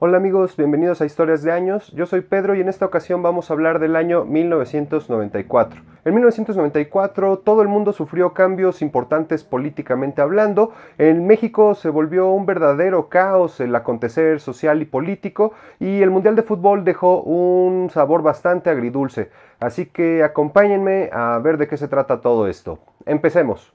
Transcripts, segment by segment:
Hola amigos, bienvenidos a Historias de Años. Yo soy Pedro y en esta ocasión vamos a hablar del año 1994. En 1994 todo el mundo sufrió cambios importantes políticamente hablando. En México se volvió un verdadero caos el acontecer social y político y el Mundial de Fútbol dejó un sabor bastante agridulce. Así que acompáñenme a ver de qué se trata todo esto. Empecemos.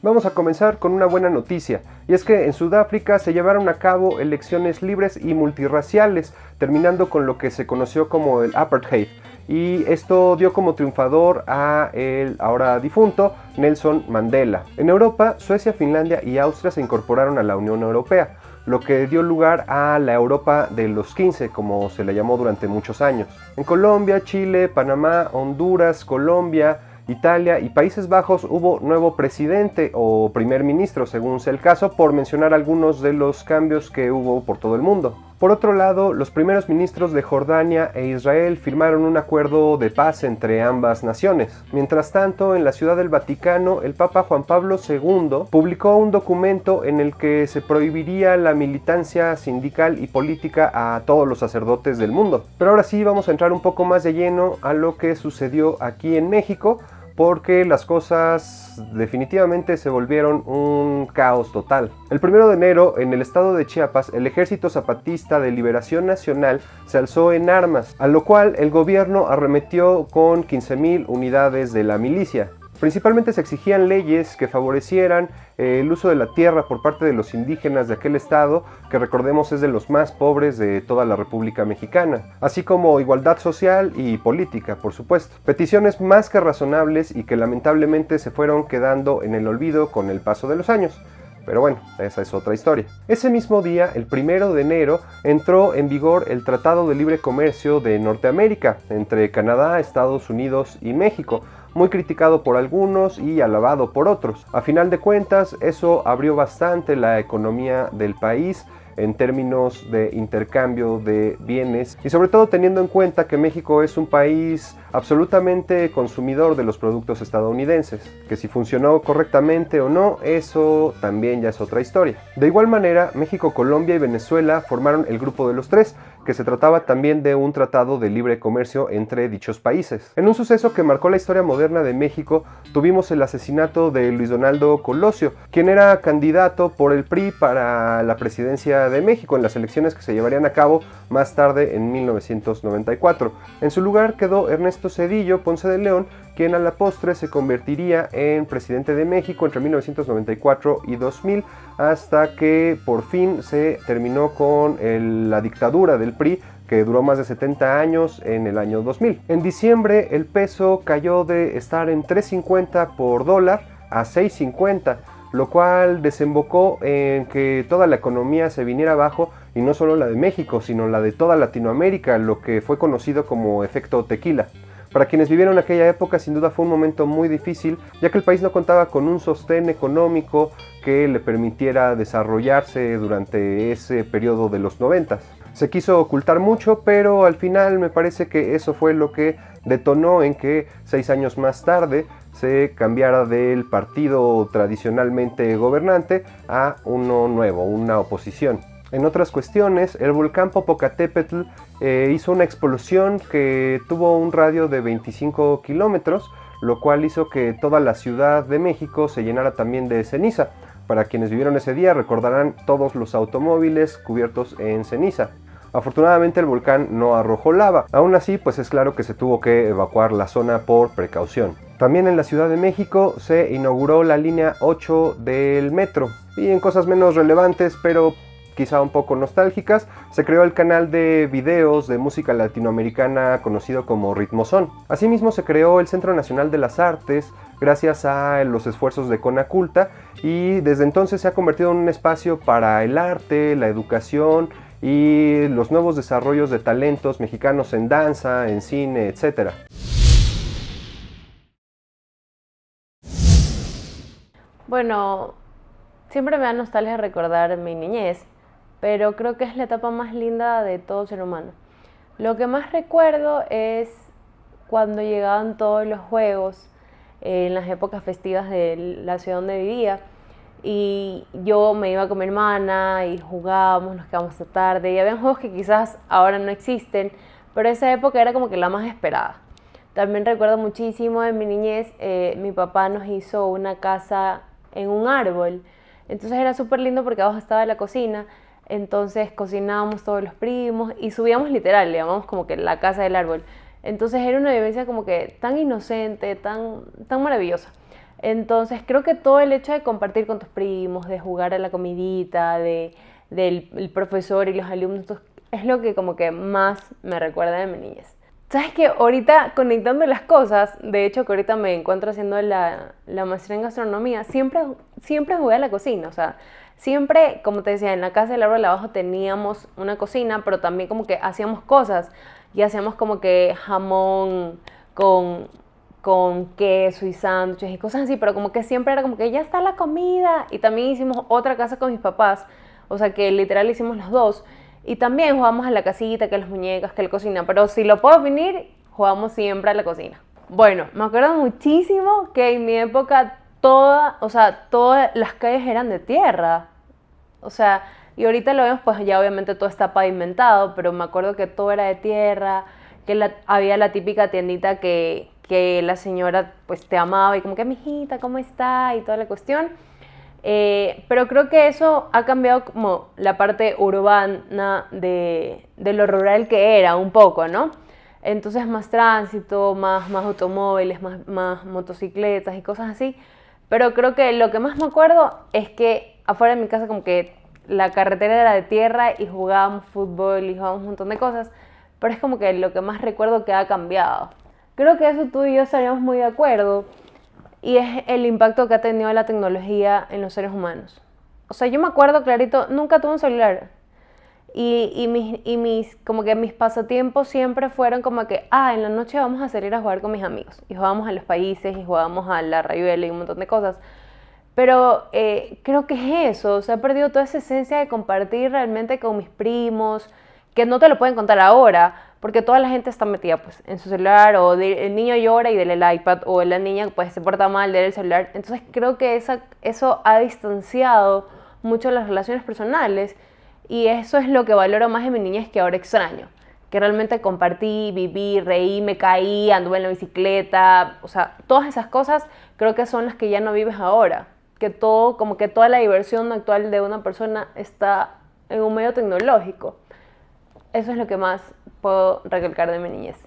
Vamos a comenzar con una buena noticia, y es que en Sudáfrica se llevaron a cabo elecciones libres y multirraciales, terminando con lo que se conoció como el apartheid, y esto dio como triunfador a el ahora difunto Nelson Mandela. En Europa, Suecia, Finlandia y Austria se incorporaron a la Unión Europea, lo que dio lugar a la Europa de los 15, como se le llamó durante muchos años. En Colombia, Chile, Panamá, Honduras, Colombia, Italia y Países Bajos hubo nuevo presidente o primer ministro, según sea el caso, por mencionar algunos de los cambios que hubo por todo el mundo. Por otro lado, los primeros ministros de Jordania e Israel firmaron un acuerdo de paz entre ambas naciones. Mientras tanto, en la Ciudad del Vaticano, el Papa Juan Pablo II publicó un documento en el que se prohibiría la militancia sindical y política a todos los sacerdotes del mundo. Pero ahora sí vamos a entrar un poco más de lleno a lo que sucedió aquí en México, porque las cosas definitivamente se volvieron un caos total. El 1 de enero, en el estado de Chiapas, el Ejército Zapatista de Liberación Nacional se alzó en armas, a lo cual el gobierno arremetió con 15,000 unidades de la milicia. Principalmente se exigían leyes que favorecieran el uso de la tierra por parte de los indígenas de aquel estado, que recordemos es de los más pobres de toda la República Mexicana, así como igualdad social y política, por supuesto. Peticiones más que razonables y que lamentablemente se fueron quedando en el olvido con el paso de los años. Pero bueno, esa es otra historia. Ese mismo día, el 1 de enero, entró en vigor el Tratado de Libre Comercio de Norteamérica entre Canadá, Estados Unidos y México, muy criticado por algunos y alabado por otros. A final de cuentas, eso abrió bastante la economía del país en términos de intercambio de bienes y sobre todo teniendo en cuenta que México es un país absolutamente consumidor de los productos estadounidenses, que si funcionó correctamente o no, eso también ya es otra historia. De igual manera, México, Colombia y Venezuela formaron el Grupo de los Tres, que se trataba también de un tratado de libre comercio entre dichos países. En un suceso que marcó la historia moderna de México, tuvimos el asesinato de Luis Donaldo Colosio, quien era candidato por el PRI para la presidencia de México en las elecciones que se llevarían a cabo más tarde en 1994. En su lugar quedó Ernesto Zedillo Ponce de León, quien a la postre se convertiría en presidente de México entre 1994 y 2000, hasta que por fin se terminó con la dictadura del PRI, que duró más de 70 años en el año 2000. En diciembre el peso cayó de estar en 3.50 por dólar a 6.50, lo cual desembocó en que toda la economía se viniera abajo, y no solo la de México, sino la de toda Latinoamérica, lo que fue conocido como efecto tequila. Para quienes vivieron aquella época, sin duda fue un momento muy difícil, ya que el país no contaba con un sostén económico que le permitiera desarrollarse durante ese periodo de los 90. Se quiso ocultar mucho, pero al final me parece que eso fue lo que detonó en que 6 años más tarde se cambiara del partido tradicionalmente gobernante a uno nuevo, una oposición. En otras cuestiones, el volcán Popocatépetl hizo una explosión que tuvo un radio de 25 kilómetros, lo cual hizo que toda la Ciudad de México se llenara también de ceniza. Para quienes vivieron ese día recordarán todos los automóviles cubiertos en ceniza. Afortunadamente el volcán no arrojó lava, aún así pues es claro que se tuvo que evacuar la zona por precaución. También en la Ciudad de México se inauguró la línea 8 del metro, y en cosas menos relevantes pero quizá un poco nostálgicas, se creó el canal de videos de música latinoamericana conocido como Ritmozón. Asimismo se creó el Centro Nacional de las Artes gracias a los esfuerzos de Conaculta, y desde entonces se ha convertido en un espacio para el arte, la educación y los nuevos desarrollos de talentos mexicanos en danza, en cine, etc. Bueno, siempre me da nostalgia recordar mi niñez, pero creo que es la etapa más linda de todo ser humano. Lo que más recuerdo es cuando llegaban todos los juegos en las épocas festivas de la ciudad donde vivía. Y yo me iba con mi hermana y jugábamos, nos quedábamos hasta tarde. Y había juegos que quizás ahora no existen, pero esa época era como que la más esperada. También recuerdo muchísimo en mi niñez, mi papá nos hizo una casa en un árbol. Entonces era súper lindo porque abajo estaba la cocina. Entonces cocinábamos todos los primos y subíamos literal, le llamamos como que la casa del árbol. Entonces era una vivencia como que tan inocente, tan maravillosa. Entonces creo que todo el hecho de compartir con tus primos, de jugar a la comidita, del el profesor y los alumnos, es lo que como que más me recuerda de mi niñez. ¿Sabes qué? Ahorita conectando las cosas, de hecho que ahorita me encuentro haciendo la maestría en gastronomía, siempre jugué a la cocina, o sea, siempre, como te decía, en la casa del árbol de abajo teníamos una cocina, pero también como que hacíamos cosas y hacíamos como que jamón con queso y sándwiches y cosas así, pero como que siempre era como que ya está la comida. Y también hicimos otra casa con mis papás, o sea que literal hicimos los dos. Y también jugamos a la casita, que las muñecas, que la cocina, pero si lo puedo definir, jugamos siempre a la cocina. Bueno, me acuerdo muchísimo que en mi época todas las calles eran de tierra. O sea, y ahorita lo vemos, pues ya obviamente todo está pavimentado, pero me acuerdo que todo era de tierra, que había la típica tiendita que la señora pues te amaba y como que mijita, ¿cómo está? Y toda la cuestión. Pero creo que eso ha cambiado como la parte urbana de lo rural que era un poco, ¿no? Entonces más tránsito, más automóviles, más motocicletas y cosas así. Pero creo que lo que más me acuerdo es que afuera de mi casa como que la carretera era de tierra y jugábamos fútbol y jugábamos un montón de cosas. Pero es como que lo que más recuerdo que ha cambiado. Creo que eso tú y yo estaríamos muy de acuerdo. Y es el impacto que ha tenido la tecnología en los seres humanos. O sea, yo me acuerdo clarito, nunca tuve un celular. Como que mis pasatiempos siempre fueron como que, en la noche vamos a salir a jugar con mis amigos. Y jugábamos a los países, y jugábamos a la rayuela y un montón de cosas. Pero creo que es eso, se ha perdido toda esa esencia de compartir realmente con mis primos, que no te lo pueden contar ahora, porque toda la gente está metida pues, en su celular, o el niño llora y dele el iPad, o la niña pues, se porta mal, dele el celular. Entonces creo que eso ha distanciado mucho las relaciones personales, y eso es lo que valoro más en mi niñez que ahora extraño. Que realmente compartí, viví, reí, me caí, anduve en la bicicleta, o sea, todas esas cosas creo que son las que ya no vives ahora. Que todo, como que toda la diversión actual de una persona está en un medio tecnológico. Eso es lo que más puedo recalcar de mi niñez.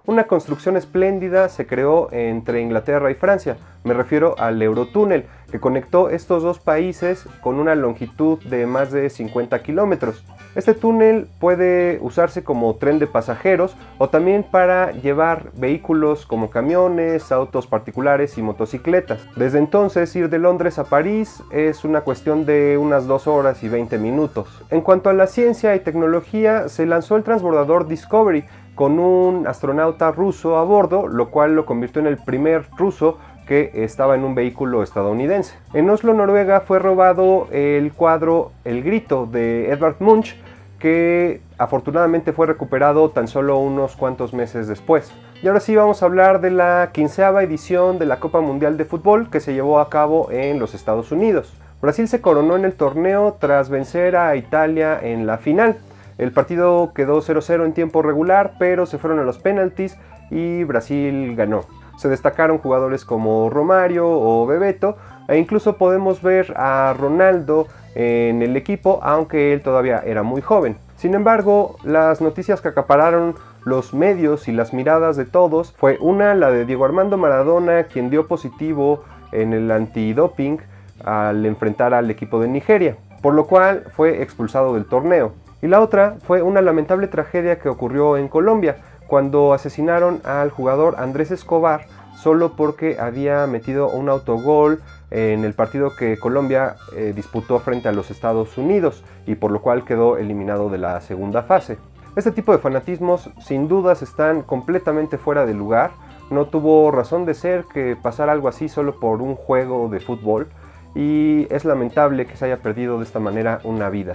Una construcción espléndida se creó entre Inglaterra y Francia. Me refiero al Eurotúnel, que conectó estos dos países con una longitud de más de 50 kilómetros. Este túnel puede usarse como tren de pasajeros o también para llevar vehículos como camiones, autos particulares y motocicletas. Desde entonces, ir de Londres a París es una cuestión de unas 2 horas y 20 minutos. En cuanto a la ciencia y tecnología, se lanzó el transbordador Discovery con un astronauta ruso a bordo, lo cual lo convirtió en el primer ruso que estaba en un vehículo estadounidense. En Oslo, Noruega, fue robado el cuadro El Grito de Edvard Munch, que afortunadamente fue recuperado tan solo unos cuantos meses después. Y ahora sí vamos a hablar de la 15ª edición de la Copa Mundial de Fútbol que se llevó a cabo en los Estados Unidos. Brasil se coronó en el torneo tras vencer a Italia en la final. El partido quedó 0-0 en tiempo regular, pero se fueron a los penaltis y Brasil ganó. Se destacaron jugadores como Romario o Bebeto, e incluso podemos ver a Ronaldo en el equipo, aunque él todavía era muy joven. Sin embargo, las noticias que acapararon los medios y las miradas de todos fue una, la de Diego Armando Maradona, quien dio positivo en el antidoping al enfrentar al equipo de Nigeria, por lo cual fue expulsado del torneo. Y la otra fue una lamentable tragedia que ocurrió en Colombia, cuando asesinaron al jugador Andrés Escobar solo porque había metido un autogol en el partido que Colombia disputó frente a los Estados Unidos, y por lo cual quedó eliminado de la segunda fase. Este tipo de fanatismos sin dudas están completamente fuera de lugar. No tuvo razón de ser que pasara algo así solo por un juego de fútbol, y es lamentable que se haya perdido de esta manera una vida.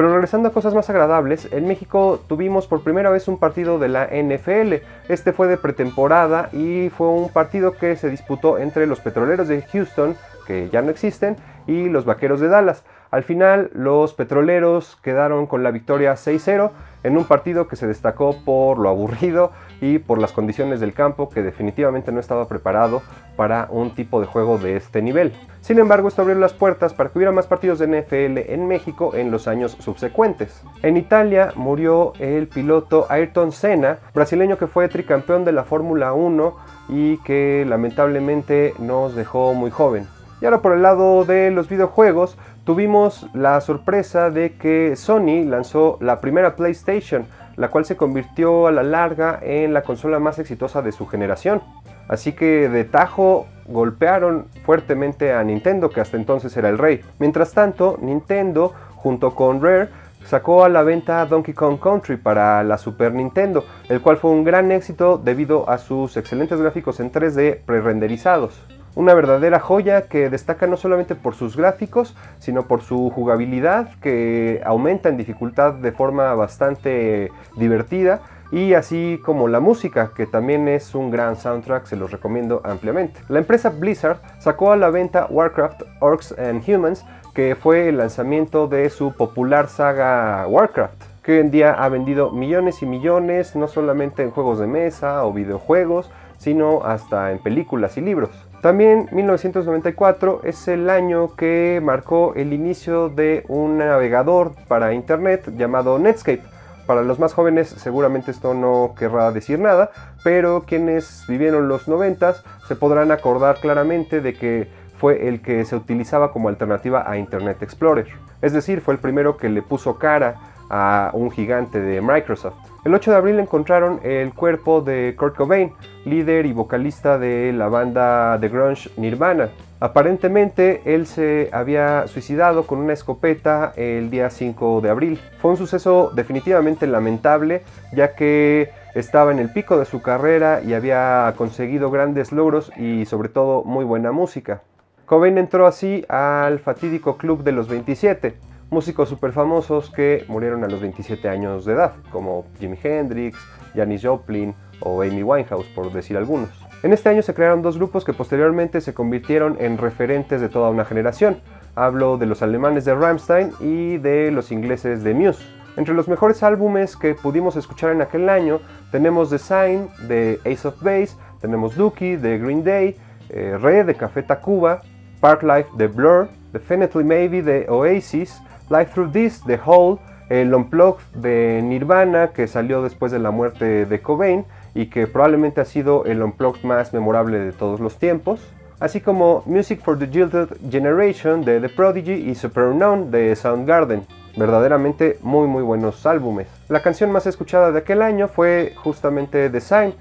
Pero regresando a cosas más agradables, en México tuvimos por primera vez un partido de la NFL. Este fue de pretemporada y fue un partido que se disputó entre los Petroleros de Houston, que ya no existen, y los Vaqueros de Dallas. Al final, los Petroleros quedaron con la victoria 6-0 en un partido que se destacó por lo aburrido y por las condiciones del campo, que definitivamente no estaba preparado para un tipo de juego de este nivel. Sin embargo, esto abrió las puertas para que hubiera más partidos de NFL en México en los años subsecuentes. En Italia murió el piloto Ayrton Senna, brasileño que fue tricampeón de la Fórmula 1 y que lamentablemente nos dejó muy joven. Y ahora por el lado de los videojuegos, tuvimos la sorpresa de que Sony lanzó la primera PlayStation, la cual se convirtió a la larga en la consola más exitosa de su generación. Así que de tajo golpearon fuertemente a Nintendo, que hasta entonces era el rey. Mientras tanto, Nintendo, junto con Rare, sacó a la venta Donkey Kong Country para la Super Nintendo, el cual fue un gran éxito debido a sus excelentes gráficos en 3D pre-renderizados. Una verdadera joya que destaca no solamente por sus gráficos, sino por su jugabilidad, que aumenta en dificultad de forma bastante divertida, y así como la música, que también es un gran soundtrack, se los recomiendo ampliamente. La empresa Blizzard sacó a la venta Warcraft Orcs and Humans, que fue el lanzamiento de su popular saga Warcraft, que hoy en día ha vendido millones y millones, no solamente en juegos de mesa o videojuegos, sino hasta en películas y libros. También 1994 es el año que marcó el inicio de un navegador para internet llamado Netscape. Para los más jóvenes seguramente esto no querrá decir nada, pero quienes vivieron los 90s se podrán acordar claramente de que fue el que se utilizaba como alternativa a Internet Explorer. Es decir, fue el primero que le puso cara a un gigante de Microsoft. El 8 de abril encontraron el cuerpo de Kurt Cobain, líder y vocalista de la banda de grunge Nirvana. Aparentemente él se había suicidado con una escopeta el día 5 de abril. Fue un suceso definitivamente lamentable, ya que estaba en el pico de su carrera y había conseguido grandes logros y sobre todo muy buena música. Cobain entró así al fatídico Club de los 27. Músicos súper famosos que murieron a los 27 años de edad, como Jimi Hendrix, Janis Joplin o Amy Winehouse, por decir algunos. En este año se crearon dos grupos que posteriormente se convirtieron en referentes de toda una generación. Hablo de los alemanes de Rammstein y de los ingleses de Muse. Entre los mejores álbumes que pudimos escuchar en aquel año tenemos The Sign de Ace of Base, tenemos Dookie de Green Day, Red de Café Tacuba, Parklife de Blur, Definitely Maybe de Oasis, Life Through This de Hole, el Unplugged de Nirvana, que salió después de la muerte de Cobain y que probablemente ha sido el Unplugged más memorable de todos los tiempos, así como Music for the Gilded Generation de The Prodigy y Superunknown de Soundgarden. Verdaderamente muy buenos álbumes. La canción más escuchada de aquel año fue justamente The Sign,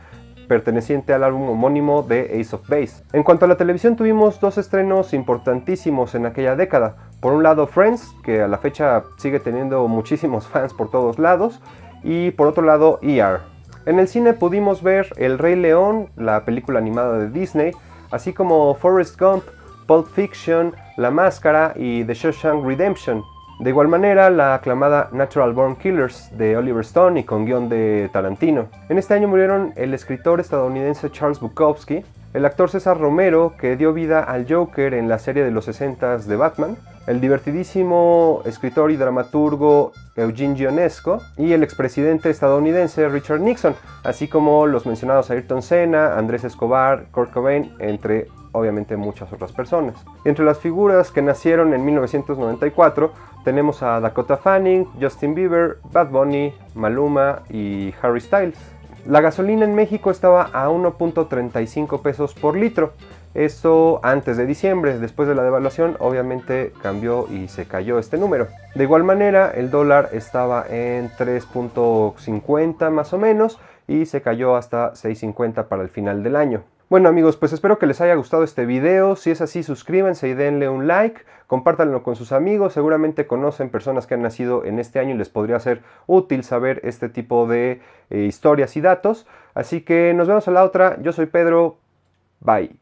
perteneciente al álbum homónimo de Ace of Base. En cuanto a la televisión, tuvimos dos estrenos importantísimos en aquella década. Por un lado Friends, que a la fecha sigue teniendo muchísimos fans por todos lados, y por otro lado ER. En el cine pudimos ver El Rey León, la película animada de Disney, así como Forrest Gump, Pulp Fiction, La Máscara y The Shawshank Redemption. De igual manera, la aclamada Natural Born Killers de Oliver Stone y con guión de Tarantino. En este año murieron el escritor estadounidense Charles Bukowski, el actor César Romero, que dio vida al Joker en la serie de los 60s de Batman, el divertidísimo escritor y dramaturgo Eugene Ionesco y el expresidente estadounidense Richard Nixon, así como los mencionados Ayrton Senna, Andrés Escobar, Kurt Cobain, entre obviamente muchas otras personas. Entre las figuras que nacieron en 1994 tenemos a Dakota Fanning, Justin Bieber, Bad Bunny, Maluma y Harry Styles. La gasolina en México estaba a 1.35 pesos por litro. Esto antes de diciembre. Después de la devaluación obviamente cambió y se cayó este número. De igual manera el dólar estaba en 3.50 más o menos y se cayó hasta 6.50 para el final del año. Bueno amigos, pues espero que les haya gustado este video. Si es así, suscríbanse y denle un like, compártanlo con sus amigos. Seguramente conocen personas que han nacido en este año y les podría ser útil saber este tipo de historias y datos. Así que nos vemos a la otra. Yo soy Pedro. Bye.